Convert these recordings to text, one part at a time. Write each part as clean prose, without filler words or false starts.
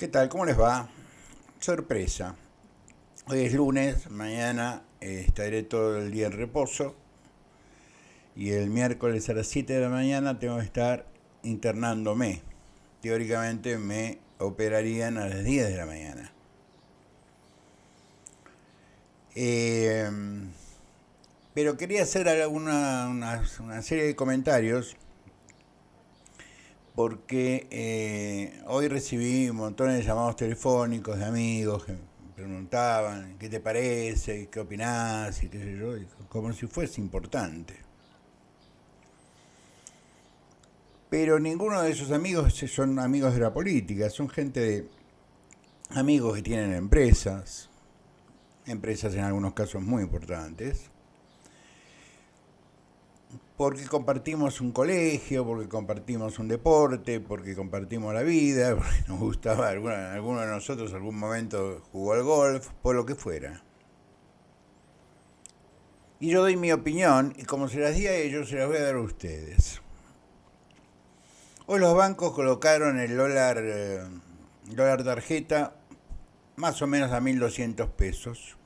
¿Qué tal? ¿Cómo les va? Sorpresa. Hoy es lunes, mañana estaré todo el día en reposo y el miércoles a las 7 de la mañana tengo que estar internándome. Teóricamente me operarían a las 10 de la mañana. Eh, pero quería hacer una serie de comentarios porque hoy recibí montones de llamados telefónicos de amigos que me preguntaban qué te parece, qué opinás y qué sé yo, y como si fuese importante. Pero ninguno de esos amigos son amigos de la política, son gente de amigos que tienen empresas en algunos casos muy importantes, porque compartimos un colegio, porque compartimos un deporte, porque compartimos la vida, porque nos gustaba, alguno de nosotros algún momento jugó al golf, por lo que fuera. Y yo doy mi opinión, y como se las di a ellos, se las voy a dar a ustedes. Hoy los bancos colocaron el dólar tarjeta más o menos a 1.200 pesos.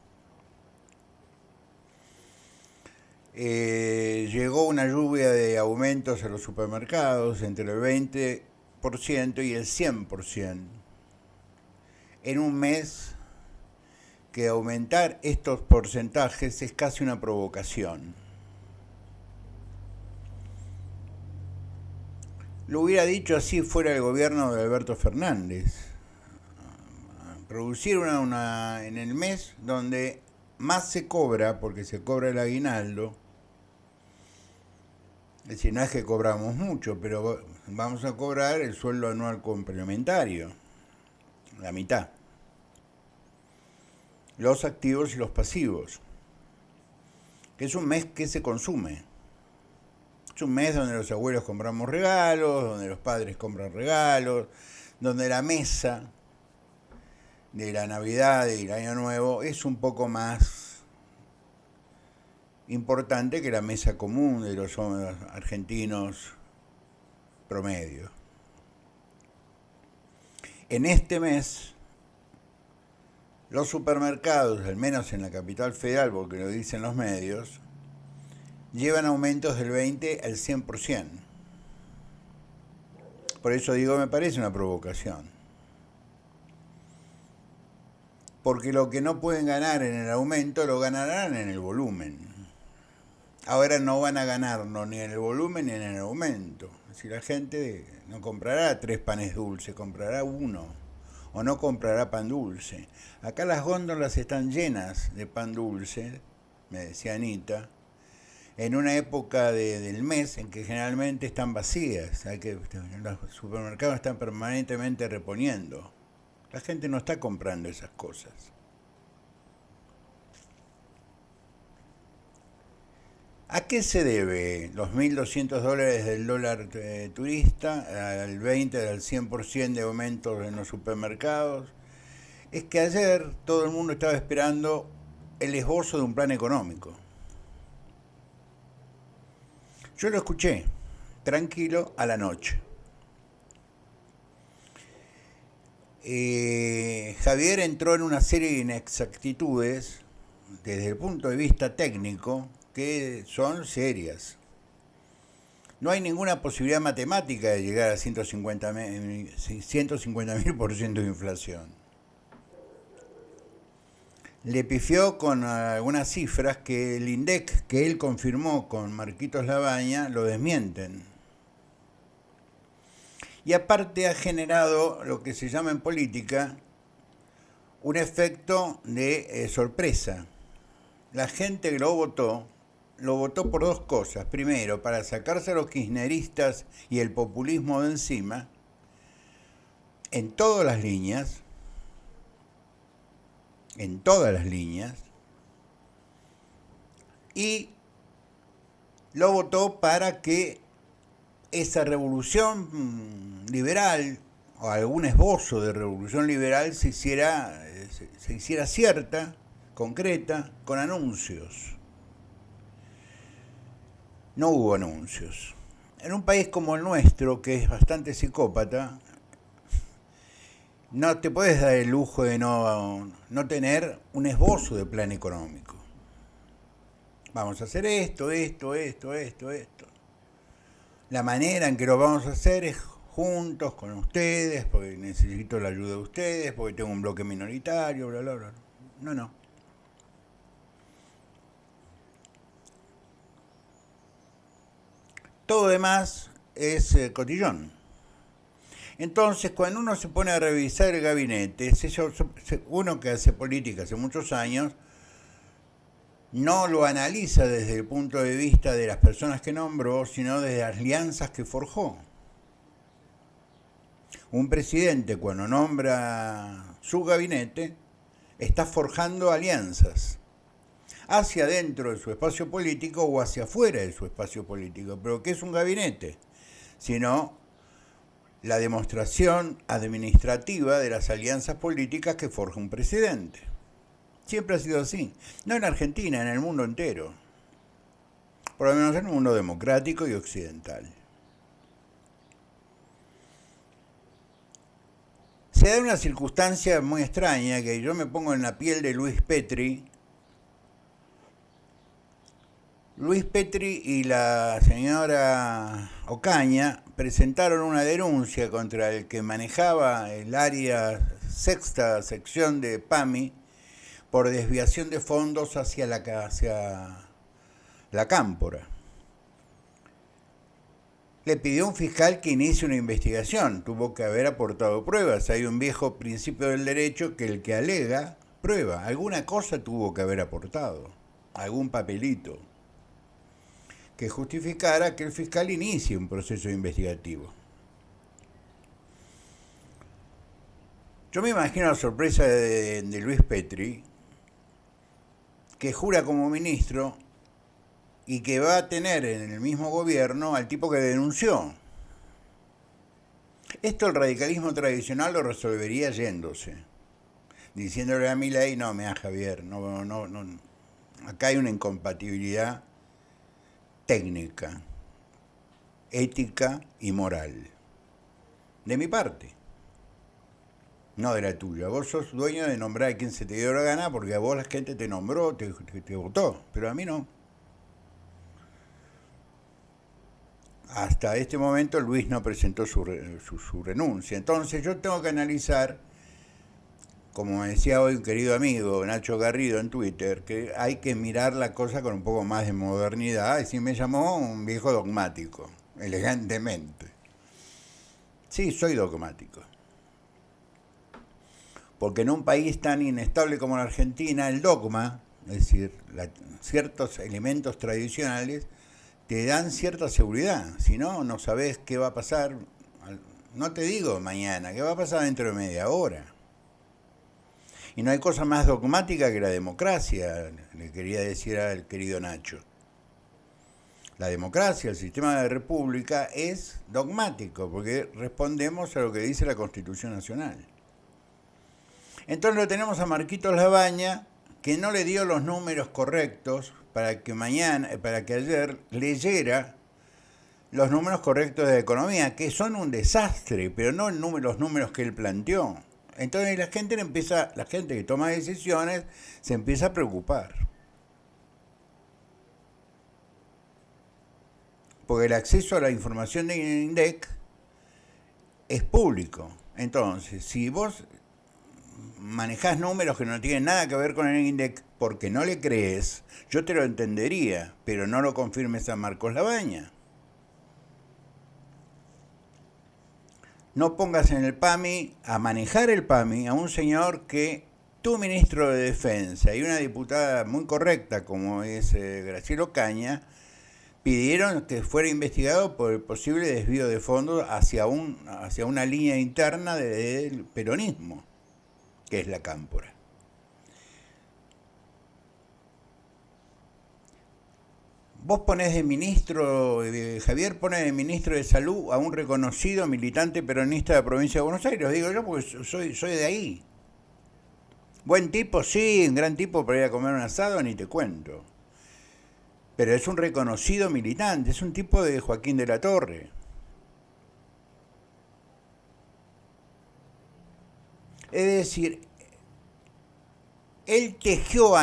Llegó una lluvia de aumentos en los supermercados entre el 20% y el 100% en un mes, que aumentar estos porcentajes es casi una provocación. Lo hubiera dicho así fuera el gobierno de Alberto Fernández. Producir en el mes donde más se cobra, porque se cobra el aguinaldo. Es decir, no es que cobramos mucho, pero vamos a cobrar el sueldo anual complementario, la mitad. Los activos y los pasivos. Que es un mes que se consume. Es un mes donde los abuelos compramos regalos, donde los padres compran regalos, donde la mesa de la Navidad y el Año Nuevo es un poco más importante que la mesa común de los argentinos promedio. En este mes, los supermercados, al menos en la capital federal, porque lo dicen los medios, llevan aumentos del 20 al 100%. Por eso digo, me parece una provocación. Porque lo que no pueden ganar en el aumento lo ganarán en el volumen. Ahora no van a ganar ni en el volumen ni en el aumento. Si la gente no comprará 3 panes dulces, comprará uno. O no comprará pan dulce. Acá las góndolas están llenas de pan dulce, me decía Anita, en una época del mes en que generalmente están vacías. Los supermercados están permanentemente reponiendo. La gente no está comprando esas cosas. ¿A qué se debe los 1.200 dólares del dólar turista, al 20, al 100% de aumentos en los supermercados? Es que ayer todo el mundo estaba esperando el esbozo de un plan económico. Yo lo escuché, tranquilo, a la noche. Javier entró en una serie de inexactitudes desde el punto de vista técnico que son serias. No hay ninguna posibilidad matemática de llegar a 150.000% de inflación. Le pifió con algunas cifras que el INDEC, que él confirmó con Marquitos Labaña, lo desmienten. Y aparte ha generado lo que se llama en política un efecto de sorpresa. La gente que lo votó por dos cosas. Primero, para sacarse a los kirchneristas y el populismo de encima, en todas las líneas, y lo votó para que esa revolución liberal, o algún esbozo de revolución liberal, se hiciera cierta, concreta, con anuncios. No hubo anuncios. En un país como el nuestro, que es bastante psicópata, no te puedes dar el lujo de no tener un esbozo de plan económico. Vamos a hacer esto, esto, esto, esto, esto. La manera en que lo vamos a hacer es juntos, con ustedes, porque necesito la ayuda de ustedes, porque tengo un bloque minoritario, bla, bla, bla. No, no. Todo demás es cotillón. Entonces, cuando uno se pone a revisar el gabinete, uno que hace política hace muchos años, no lo analiza desde el punto de vista de las personas que nombró, sino desde las alianzas que forjó. Un presidente, cuando nombra su gabinete, está forjando alianzas hacia dentro de su espacio político o hacia afuera de su espacio político. Pero ¿qué es un gabinete? Sino la demostración administrativa de las alianzas políticas que forja un presidente. Siempre ha sido así. No en Argentina, en el mundo entero. Por lo menos en el mundo democrático y occidental. Se da una circunstancia muy extraña que yo me pongo en la piel de Luis Petri. Luis Petri y la señora Ocaña presentaron una denuncia contra el que manejaba el área sexta sección de PAMI por desviación de fondos hacia la Cámpora. Le pidió a un fiscal que inicie una investigación. Tuvo que haber aportado pruebas. Hay un viejo principio del derecho que el que alega, prueba. Alguna cosa tuvo que haber aportado. Algún papelito que justificara que el fiscal inicie un proceso investigativo. Yo me imagino la sorpresa de Luis Petri, que jura como ministro y que va a tener en el mismo gobierno al tipo que denunció. Esto el radicalismo tradicional lo resolvería yéndose, diciéndole a Milei, no, mira Javier, no, acá hay una incompatibilidad técnica, ética y moral. De mi parte. No de la tuya. Vos sos dueño de nombrar a quien se te dio la gana porque a vos la gente te nombró, te votó, pero a mí no. Hasta este momento Luis no presentó su renuncia. Entonces yo tengo que analizar, como me decía hoy un querido amigo, Nacho Garrido, en Twitter, que hay que mirar la cosa con un poco más de modernidad. Y sí me llamó un viejo dogmático, elegantemente. Sí, soy dogmático. Porque en un país tan inestable como la Argentina, el dogma, es decir, ciertos elementos tradicionales, te dan cierta seguridad. Si no, no sabes qué va a pasar, no te digo mañana, qué va a pasar dentro de media hora. Y no hay cosa más dogmática que la democracia, le quería decir al querido Nacho. La democracia, el sistema de república, es dogmático, porque respondemos a lo que dice la Constitución Nacional. Entonces lo tenemos a Marquitos Labaña, que no le dio los números correctos para que ayer leyera los números correctos de economía, que son un desastre, pero no los números que él planteó. Entonces la gente que toma decisiones se empieza a preocupar. Porque el acceso a la información de INDEC es público. Entonces, si vos manejás números que no tienen nada que ver con el INDEC porque no le crees, yo te lo entendería, pero no lo confirmes a Marcos Labaña. No pongas en el PAMI, a manejar el PAMI, a un señor que tu ministro de Defensa y una diputada muy correcta como es Graciela Ocaña pidieron que fuera investigado por el posible desvío de fondos hacia una línea interna del peronismo, que es la Cámpora. Vos ponés de ministro, Javier pone de ministro de Salud a un reconocido militante peronista de la provincia de Buenos Aires. Lo digo yo porque soy de ahí. Buen tipo, sí, un gran tipo para ir a comer un asado, ni te cuento. Pero es un reconocido militante, es un tipo de Joaquín de la Torre. Es decir, él tejió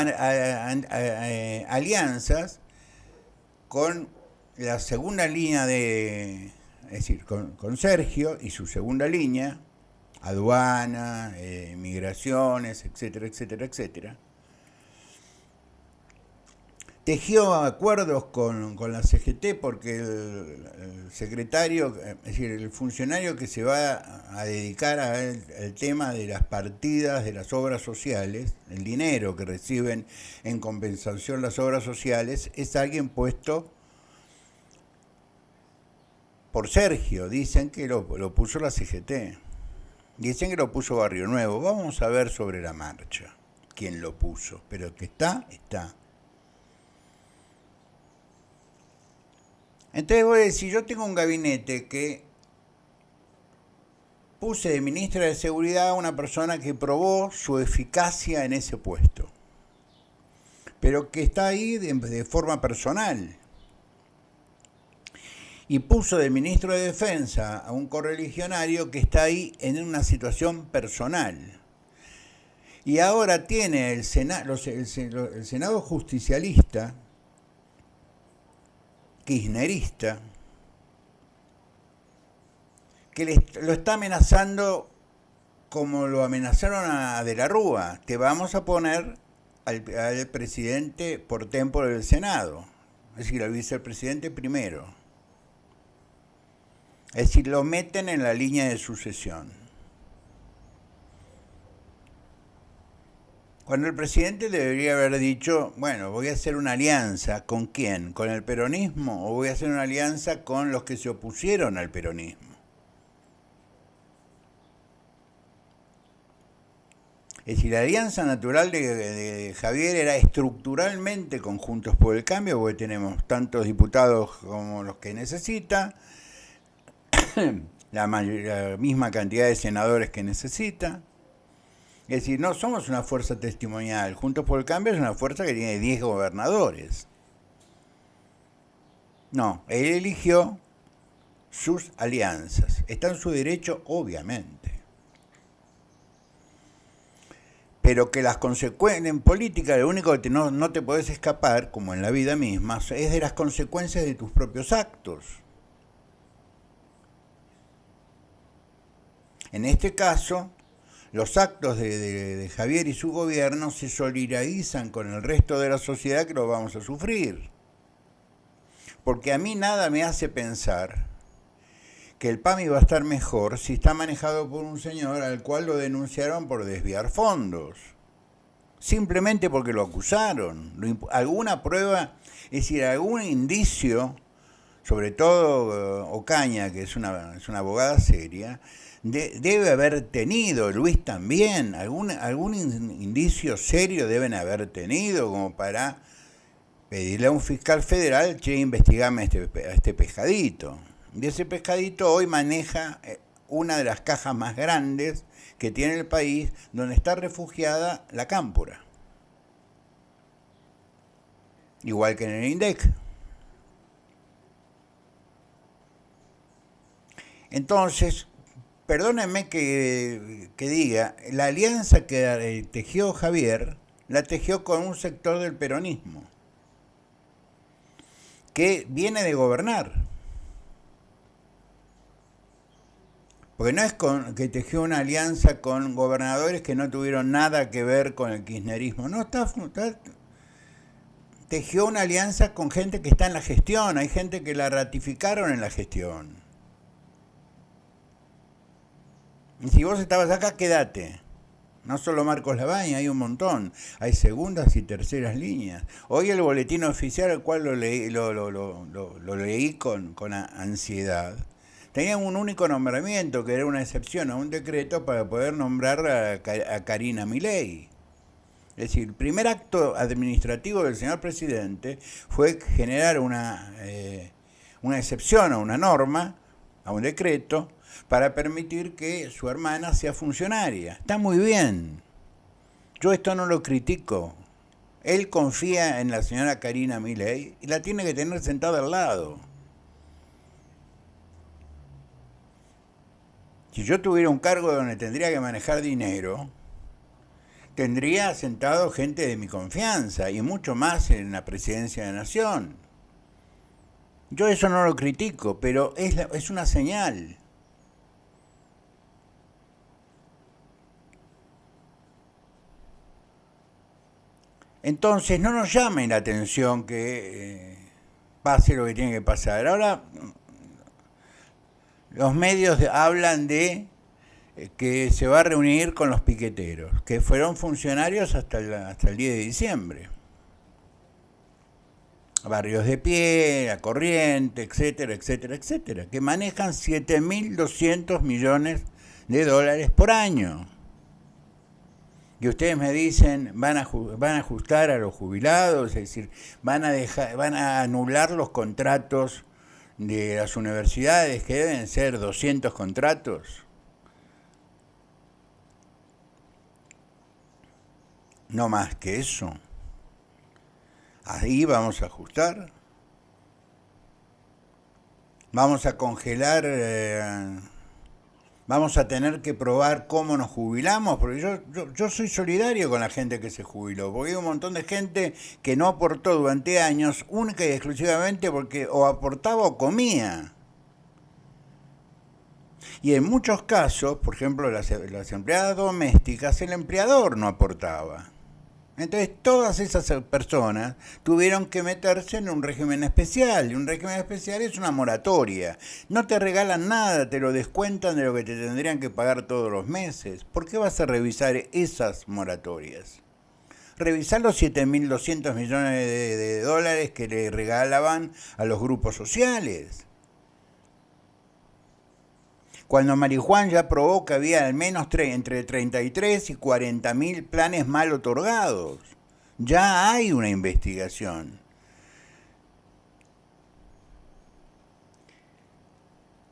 alianzas con la segunda línea es decir, con Sergio y su segunda línea, aduana, migraciones, etcétera, etcétera, etcétera. Tejió acuerdos con la CGT porque el secretario, es decir, el funcionario que se va a dedicar al tema de las partidas de las obras sociales, el dinero que reciben en compensación las obras sociales, es alguien puesto por Sergio. Dicen que lo puso la CGT. Dicen que lo puso Barrio Nuevo. Vamos a ver sobre la marcha quién lo puso. Pero que está, está. Entonces voy a decir, yo tengo un gabinete que puse de ministra de Seguridad a una persona que probó su eficacia en ese puesto, pero que está ahí de forma personal. Y puso de ministro de Defensa a un correligionario que está ahí en una situación personal. Y ahora tiene el Senado justicialista, kirchnerista, que lo está amenazando como lo amenazaron a De la Rúa. Te vamos a poner al presidente por tempore del Senado, es decir, al vicepresidente primero. Es decir, lo meten en la línea de sucesión. Cuando el presidente debería haber dicho, bueno, voy a hacer una alianza, ¿con quién? ¿Con el peronismo? ¿O voy a hacer una alianza con los que se opusieron al peronismo? Es decir, la alianza natural de Javier era estructuralmente con Juntos por el Cambio, porque tenemos tantos diputados como los que necesita, la misma cantidad de senadores que necesita. Es decir, no somos una fuerza testimonial. Juntos por el Cambio es una fuerza que tiene 10 gobernadores. No, él eligió sus alianzas. Está en su derecho, obviamente. Pero que las consecuencias en política, lo único que no te podés escapar, como en la vida misma, es de las consecuencias de tus propios actos. En este caso, los actos de Javier y su gobierno se solidarizan con el resto de la sociedad que lo vamos a sufrir. Porque a mí nada me hace pensar que el PAMI va a estar mejor si está manejado por un señor al cual lo denunciaron por desviar fondos. Simplemente porque lo acusaron. Alguna prueba, es decir, algún indicio, sobre todo Ocaña, que es una abogada seria, debe haber tenido, Luis también, algún indicio serio deben haber tenido como para pedirle a un fiscal federal, che, investigame a este pescadito. Y ese pescadito hoy maneja una de las cajas más grandes que tiene el país, donde está refugiada la cámpora. Igual que en el INDEC. Entonces, perdónenme que diga, la alianza que tejió Javier, la tejió con un sector del peronismo, que viene de gobernar. Porque no es que tejió una alianza con gobernadores que no tuvieron nada que ver con el kirchnerismo. No, tejió una alianza con gente que está en la gestión. Hay gente que la ratificaron en la gestión. Y si vos estabas acá, quédate. No solo Marcos Labaña, hay un montón. Hay segundas y terceras líneas. Hoy el boletín oficial, el cual lo leí con ansiedad, tenía un único nombramiento, que era una excepción a un decreto para poder nombrar a Karina Milei. Es decir, el primer acto administrativo del señor presidente fue generar una excepción a una norma, a un decreto, para permitir que su hermana sea funcionaria. Está muy bien. Yo esto no lo critico. Él confía en la señora Karina Milei y la tiene que tener sentada al lado. Si yo tuviera un cargo donde tendría que manejar dinero, tendría sentado gente de mi confianza y mucho más en la presidencia de la nación. Yo eso no lo critico, pero es una señal. Entonces no nos llame la atención que pase lo que tiene que pasar. Ahora los medios hablan de que se va a reunir con los piqueteros, que fueron funcionarios hasta el 10 de diciembre. Barrios de Pie, La Corriente, etcétera, etcétera, etcétera, que manejan 7.200 millones de dólares por año. Y ustedes me dicen, van a ajustar a los jubilados, es decir, van a anular los contratos de las universidades, que deben ser 200 contratos. No más que eso. Ahí vamos a ajustar. Vamos a congelar, vamos a tener que probar cómo nos jubilamos, porque yo soy solidario con la gente que se jubiló, porque hay un montón de gente que no aportó durante años, única y exclusivamente porque o aportaba o comía. Y en muchos casos, por ejemplo, las empleadas domésticas, el empleador no aportaba. Entonces todas esas personas tuvieron que meterse en un régimen especial. Y un régimen especial es una moratoria. No te regalan nada, te lo descuentan de lo que te tendrían que pagar todos los meses. ¿Por qué vas a revisar esas moratorias? Revisar los 7.200 millones de dólares que le regalaban a los grupos sociales. Cuando Marijuán ya probó que había al menos entre 33 y 40.000 planes mal otorgados. Ya hay una investigación.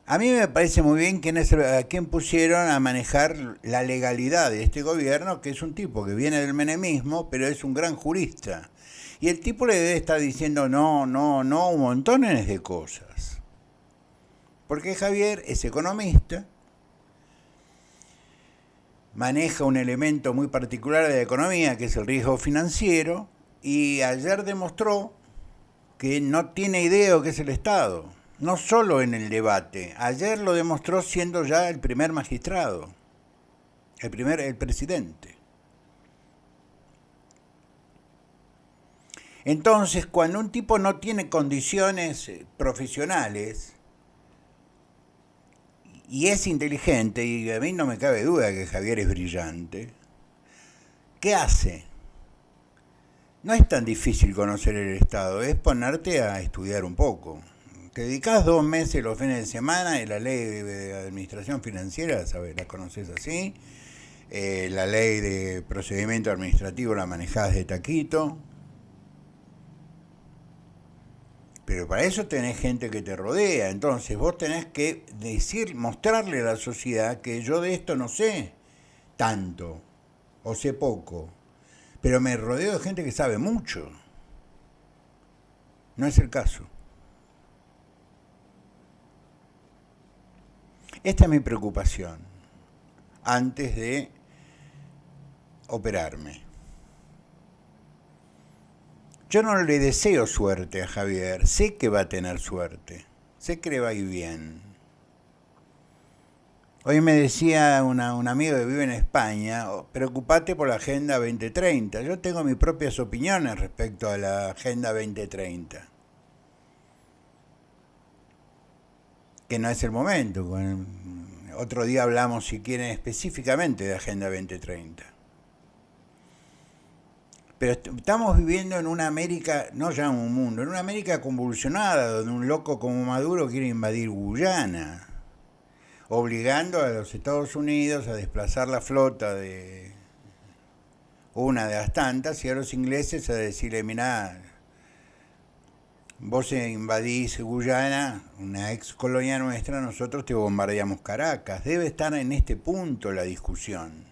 A mí me parece muy bien a quién pusieron a manejar la legalidad de este gobierno, que es un tipo que viene del menemismo, pero es un gran jurista. Y el tipo le debe estar diciendo no, un montón de cosas. Porque Javier es economista, maneja un elemento muy particular de la economía, que es el riesgo financiero, y ayer demostró que no tiene idea de lo que es el Estado. No solo en el debate, ayer lo demostró siendo ya el primer magistrado, el presidente. Entonces, cuando un tipo no tiene condiciones profesionales, y es inteligente, y a mí no me cabe duda que Javier es brillante, ¿qué hace? No es tan difícil conocer el Estado, es ponerte a estudiar un poco. Te dedicás 2 meses los fines de semana de la ley de administración financiera, ¿sabes? La conoces así. La ley de procedimiento administrativo la manejás de taquito. Pero para eso tenés gente que te rodea, entonces vos tenés que mostrarle a la sociedad que yo de esto no sé tanto, o sé poco, pero me rodeo de gente que sabe mucho. No es el caso. Esta es mi preocupación antes de operarme. Yo no le deseo suerte a Javier, sé que va a tener suerte, sé que le va a ir bien. Hoy me decía un amigo que vive en España, preocupate por la Agenda 2030. Yo tengo mis propias opiniones respecto a la Agenda 2030. Que no es el momento. Otro día hablamos, si quieren, específicamente de Agenda 2030. Pero estamos viviendo en una América, no ya en un mundo, en una América convulsionada, donde un loco como Maduro quiere invadir Guyana, obligando a los Estados Unidos a desplazar la flota de una de las tantas y a los ingleses a decirle, mirá, vos invadís Guyana, una ex colonia nuestra, nosotros te bombardeamos Caracas. Debe estar en este punto la discusión.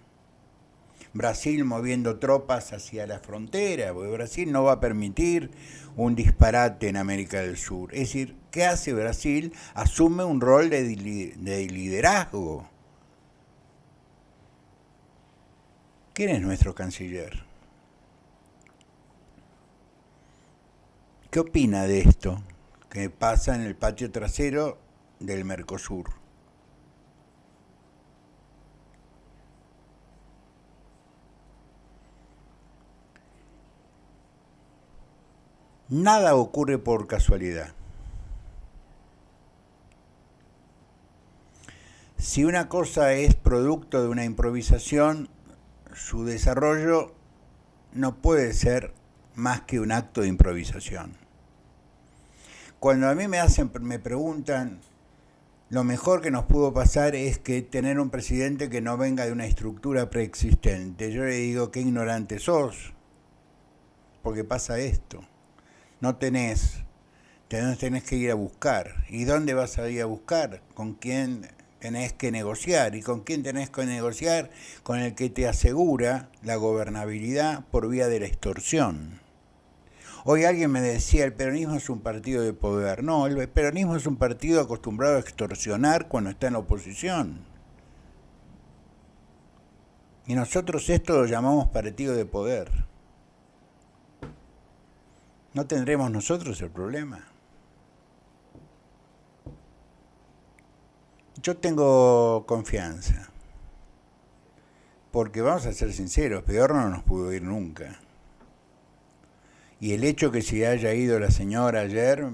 Brasil moviendo tropas hacia la frontera, porque Brasil no va a permitir un disparate en América del Sur. Es decir, ¿qué hace Brasil? Asume un rol de liderazgo ¿Quién es nuestro canciller? ¿Qué opina de esto que pasa en el patio trasero del Mercosur? Nada ocurre por casualidad. Si una cosa es producto de una improvisación, su desarrollo no puede ser más que un acto de improvisación. Cuando a mí me preguntan, lo mejor que nos pudo pasar es que tener un presidente que no venga de una estructura preexistente. Yo le digo, qué ignorante sos, porque pasa esto. No tenés que ir a buscar. ¿Y dónde vas a ir a buscar? ¿Con quién tenés que negociar? ¿Y con quién tenés que negociar? Con el que te asegura la gobernabilidad por vía de la extorsión. Hoy alguien me decía, el peronismo es un partido de poder. No, el peronismo es un partido acostumbrado a extorsionar cuando está en la oposición. Y nosotros esto lo llamamos partido de poder. ¿No tendremos nosotros el problema? Yo tengo confianza. Porque vamos a ser sinceros, peor no nos pudo ir nunca. Y el hecho que se haya ido la señora ayer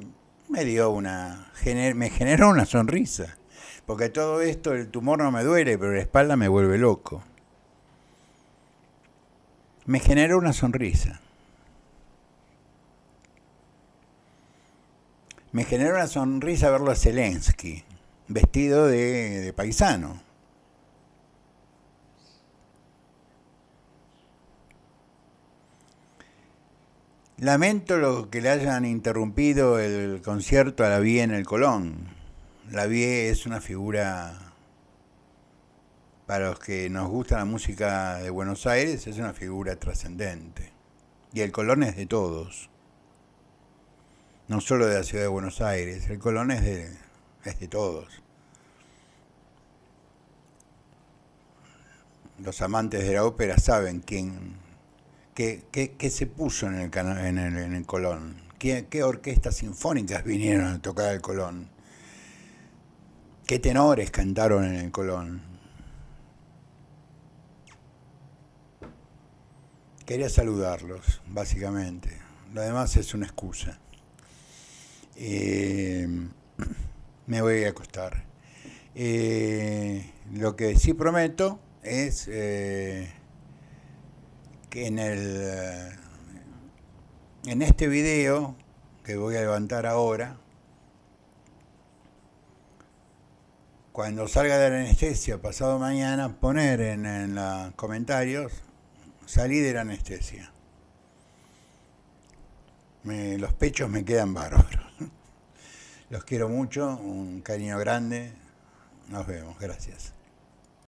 me generó una sonrisa. Porque todo esto, el tumor no me duele, pero la espalda me vuelve loco. Me generó una sonrisa. Me generó una sonrisa verlo a Zelensky, vestido de paisano. Lamento lo que le hayan interrumpido el concierto a Lavie en el Colón. Lavie es una figura, para los que nos gusta la música de Buenos Aires, es una figura trascendente. Y el Colón es de todos. No solo de la ciudad de Buenos Aires, el Colón es de todos. Los amantes de la ópera saben qué se puso en el Colón. ¿Qué orquestas sinfónicas vinieron a tocar el Colón? ¿Qué tenores cantaron en el Colón? Quería saludarlos, básicamente. Lo demás es una excusa. Me voy a acostar. Lo que sí prometo es que en este video que voy a levantar ahora, cuando salga de la anestesia pasado mañana, poner en los comentarios, salí de la anestesia. Los pechos me quedan bárbaros. Los quiero mucho, un cariño grande. Nos vemos, gracias.